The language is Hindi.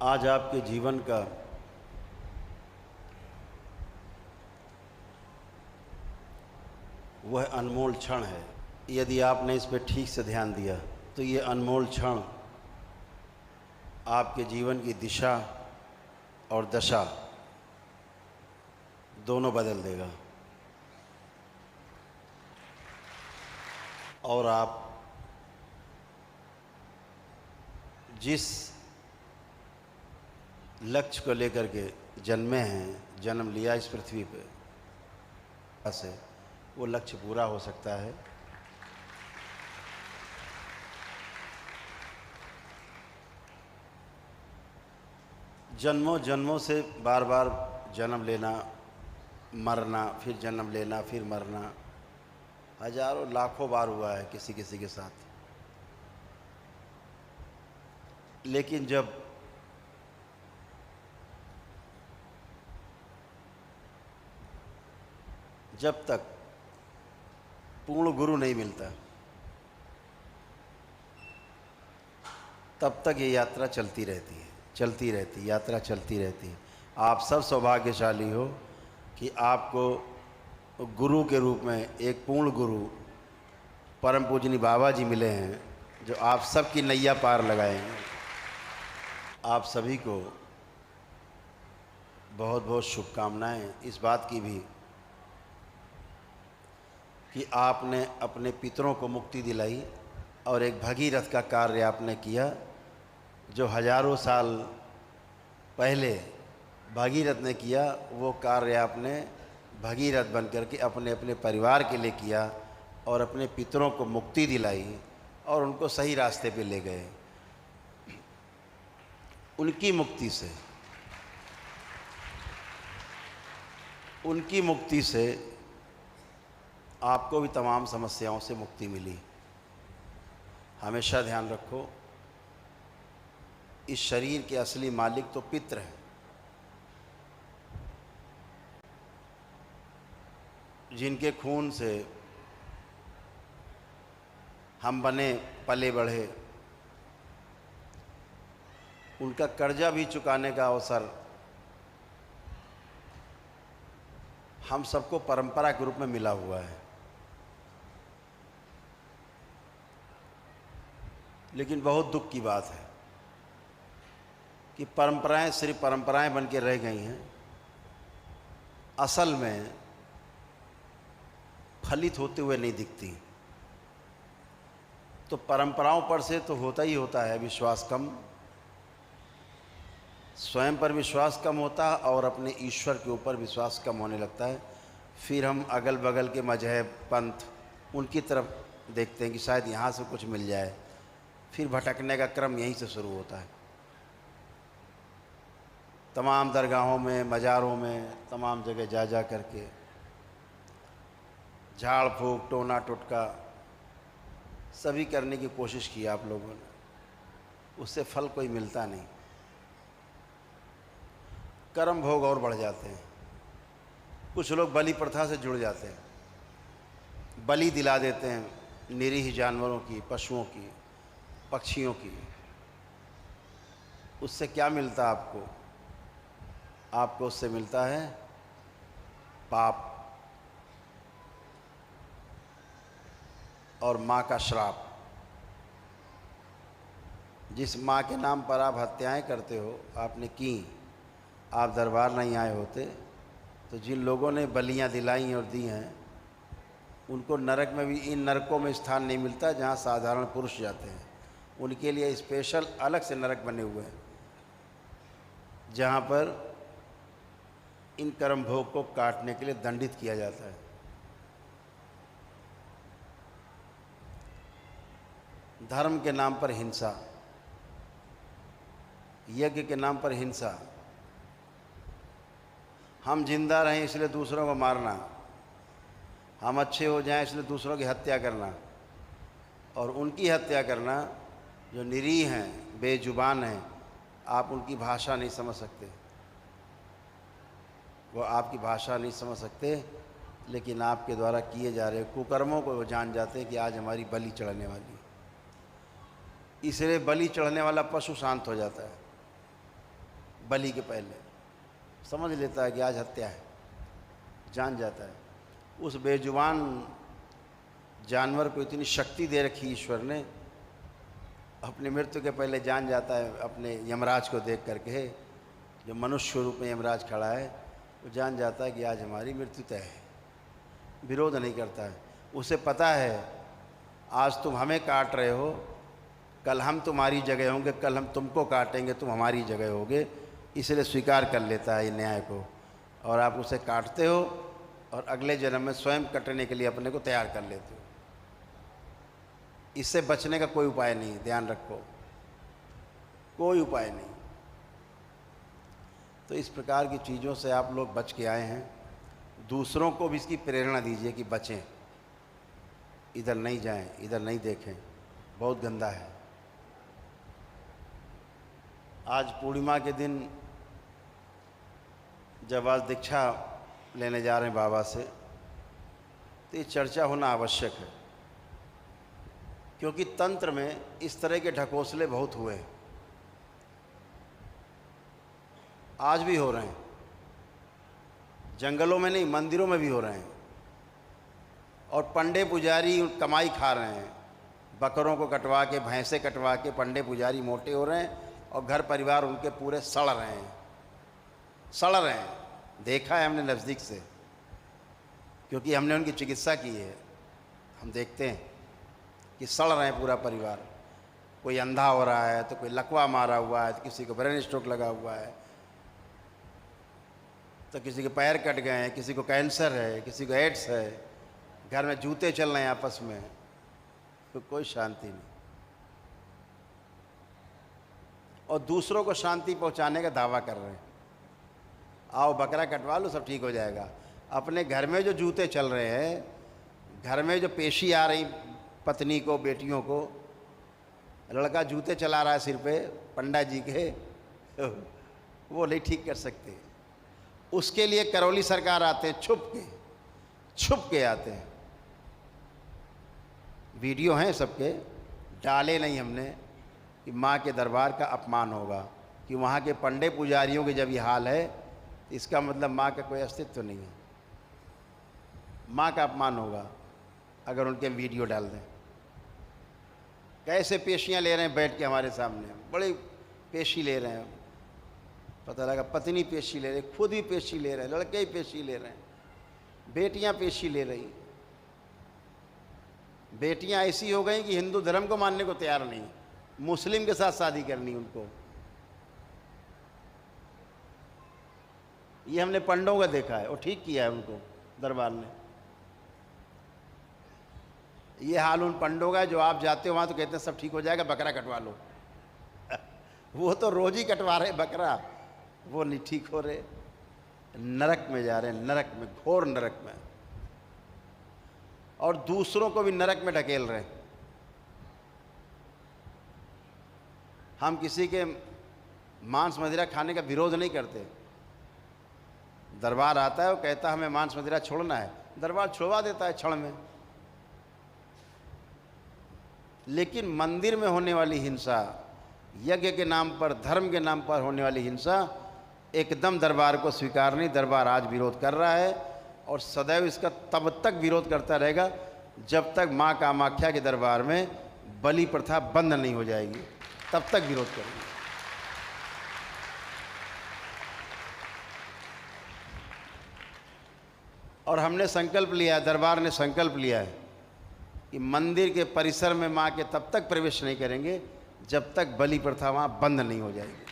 आज आपके जीवन का वह अनमोल क्षण है। यदि आपने इस पर ठीक से ध्यान दिया तो ये अनमोल क्षण आपके जीवन की दिशा और दशा दोनों बदल देगा और आप जिस लक्ष्य को लेकर के जन्मे हैं, जन्म लिया इस पृथ्वी पे से, वो लक्ष्य पूरा हो सकता है। जन्मों जन्मों से बार बार जन्म लेना, मरना, फिर जन्म लेना, फिर मरना, हजारों लाखों बार हुआ है किसी किसी के साथ। लेकिन जब तक पूर्ण गुरु नहीं मिलता तब तक ये यात्रा चलती रहती है, यात्रा चलती रहती है। आप सब सौभाग्यशाली हो कि आपको गुरु के रूप में एक पूर्ण गुरु परम पूजनीय बाबा जी मिले हैं, जो आप सबकी नैया पार लगाएंगे। आप सभी को बहुत बहुत शुभकामनाएं इस बात की भी कि आपने अपने पितरों को मुक्ति दिलाई और एक भगीरथ का कार्य आपने किया, जो हजारों साल पहले भगीरथ ने किया। वो कार्य आपने भगीरथ बन कर के अपने अपने परिवार के लिए किया और अपने पितरों को मुक्ति दिलाई और उनको सही रास्ते पे ले गए। उनकी मुक्ति से आपको भी तमाम समस्याओं से मुक्ति मिली। हमेशा ध्यान रखो, इस शरीर के असली मालिक तो पितृ हैं। जिनके खून से हम बने पले बढ़े, उनका कर्जा भी चुकाने का अवसर हम सबको परंपरा के रूप में मिला हुआ है। लेकिन बहुत दुख की बात है कि परंपराएं सिर्फ परंपराएं बन के रह गई हैं, असल में फलित होते हुए नहीं दिखती। तो परंपराओं पर से तो होता ही होता है विश्वास कम, स्वयं पर विश्वास कम होता है और अपने ईश्वर के ऊपर विश्वास कम होने लगता है। फिर हम अगल बगल के मजहब, पंथ, उनकी तरफ देखते हैं कि शायद यहाँ से कुछ मिल जाए। फिर भटकने का क्रम यहीं से शुरू होता है। तमाम दरगाहों में, मज़ारों में, तमाम जगह जा जा करके झाड़ फूक, टोना टुटका सभी करने की कोशिश की आप लोगों ने, उससे फल कोई मिलता नहीं। कर्म भोग और बढ़ जाते हैं। कुछ लोग बलि प्रथा से जुड़ जाते हैं, बलि दिला देते हैं निरीह जानवरों की, पशुओं की, पक्षियों की। उससे क्या मिलता है आपको? आपको उससे मिलता है पाप और माँ का श्राप। जिस माँ के नाम पर आप हत्याएं करते हो, आपने की, आप दरबार नहीं आए होते तो जिन लोगों ने बलियां दिलाई और दी हैं, उनको नरक में भी, इन नरकों में स्थान नहीं मिलता जहाँ साधारण पुरुष जाते हैं। उनके लिए स्पेशल अलग से नरक बने हुए हैं, जहाँ पर इन कर्म भोग को काटने के लिए दंडित किया जाता है। धर्म के नाम पर हिंसा, यज्ञ के नाम पर हिंसा, हम जिंदा रहें इसलिए दूसरों को मारना, हम अच्छे हो जाएं इसलिए दूसरों की हत्या करना, और उनकी हत्या करना जो निरीह हैं, बेजुबान हैं। आप उनकी भाषा नहीं समझ सकते, वो आपकी भाषा नहीं समझ सकते, लेकिन आपके द्वारा किए जा रहे कुकर्मों को वो जान जाते हैं कि आज हमारी बलि चढ़ने वाली। इसलिए बलि चढ़ने वाला पशु शांत हो जाता है। बलि के पहले समझ लेता है कि आज हत्या है, जान जाता है। उस बेजुबान जानवर को इतनी शक्ति दे रखी ईश्वर ने, अपनी मृत्यु के पहले जान जाता है अपने यमराज को देख करके, जो मनुष्य रूप में यमराज खड़ा है, वो जान जाता है कि आज हमारी मृत्यु तय है। विरोध नहीं करता है, उसे पता है आज तुम हमें काट रहे हो, कल हम तुम्हारी जगह होंगे, कल हम तुमको काटेंगे, तुम हमारी जगह होगे, इसलिए स्वीकार कर लेता है न्याय को। और आप उसे काटते हो और अगले जन्म में स्वयं कटने के लिए अपने को तैयार कर लेते हो। इससे बचने का कोई उपाय नहीं, ध्यान रखो, कोई उपाय नहीं। तो इस प्रकार की चीज़ों से आप लोग बच के आए हैं, दूसरों को भी इसकी प्रेरणा दीजिए कि बचें, इधर नहीं जाएं, इधर नहीं देखें, बहुत गंदा है। आज पूर्णिमा के दिन जब आज दीक्षा लेने जा रहे हैं बाबा से, तो ये चर्चा होना आवश्यक है, क्योंकि तंत्र में इस तरह के ढकोसले बहुत हुए हैं, आज भी हो रहे हैं, जंगलों में नहीं मंदिरों में भी हो रहे हैं। और पंडे पुजारी कमाई खा रहे हैं, बकरों को कटवा के, भैंसे कटवा के पंडे पुजारी मोटे हो रहे हैं और घर परिवार उनके पूरे सड़ रहे हैं, सड़ रहे हैं। देखा है हमने नज़दीक से, क्योंकि हमने उनकी चिकित्सा की है, हम देखते हैं कि सड़ रहे हैं पूरा परिवार। कोई अंधा हो रहा है, तो कोई लकवा मारा हुआ है, तो किसी को ब्रेन स्ट्रोक लगा हुआ है, तो किसी के पैर कट गए हैं, किसी को कैंसर है, किसी को एड्स है, घर में जूते चल रहे हैं आपस में, तो कोई शांति नहीं। और दूसरों को शांति पहुंचाने का दावा कर रहे हैं, आओ बकरा कटवा लो सब ठीक हो जाएगा। अपने घर में जो जूते चल रहे हैं, घर में जो पेशी आ रही पत्नी को, बेटियों को, लड़का जूते चला रहा है सिर पे पंडा जी के, वो नहीं ठीक कर सकते। उसके लिए करौली सरकार आते हैं, छुप के आते हैं। वीडियो हैं सबके, डाले नहीं हमने कि माँ के दरबार का अपमान होगा, कि वहाँ के पंडे पुजारियों के जब ये हाल है, इसका मतलब माँ का कोई अस्तित्व नहीं है। माँ का अपमान होगा अगर उनके वीडियो डाल दें। कैसे पेशियाँ ले रहे हैं बैठ के हमारे सामने, बड़ी पेशी ले रहे हैं, पता लगा पत्नी पेशी ले रही, खुद ही पेशी ले रहे हैं, लड़के ही पेशी ले रहे हैं, बेटियां पेशी ले रही। बेटियां ऐसी हो गई कि हिंदू धर्म को मानने को तैयार नहीं, मुस्लिम के साथ शादी करनी उनको। ये हमने पंडों का देखा है, और ठीक किया है उनको दरबार ने। ये हाल उन पंडों का, जो आप जाते हो वहाँ तो कहते हैं सब ठीक हो जाएगा, बकरा कटवा लो। वो तो रोज ही कटवा रहे बकरा, वो नहीं ठीक हो रहे, नरक में जा रहे हैं, नरक में, घोर नरक में, और दूसरों को भी नरक में ढकेल रहे हैं। हम किसी के मांस मदिरा खाने का विरोध नहीं करते। दरबार आता है, वो कहता हमें मांस मदिरा छोड़ना है, दरबार छुड़वा देता है क्षण में। लेकिन मंदिर में होने वाली हिंसा, यज्ञ के नाम पर, धर्म के नाम पर होने वाली हिंसा, एकदम दरबार को स्वीकार नहीं। दरबार आज विरोध कर रहा है और सदैव इसका तब तक विरोध करता रहेगा जब तक माँ कामाख्या के दरबार में बलि प्रथा बंद नहीं हो जाएगी, तब तक विरोध करेंगे। और हमने संकल्प लिया है, दरबार ने संकल्प लिया है कि मंदिर के परिसर में माँ के तब तक प्रवेश नहीं करेंगे जब तक बलि प्रथा वहाँ बंद नहीं हो जाएगी।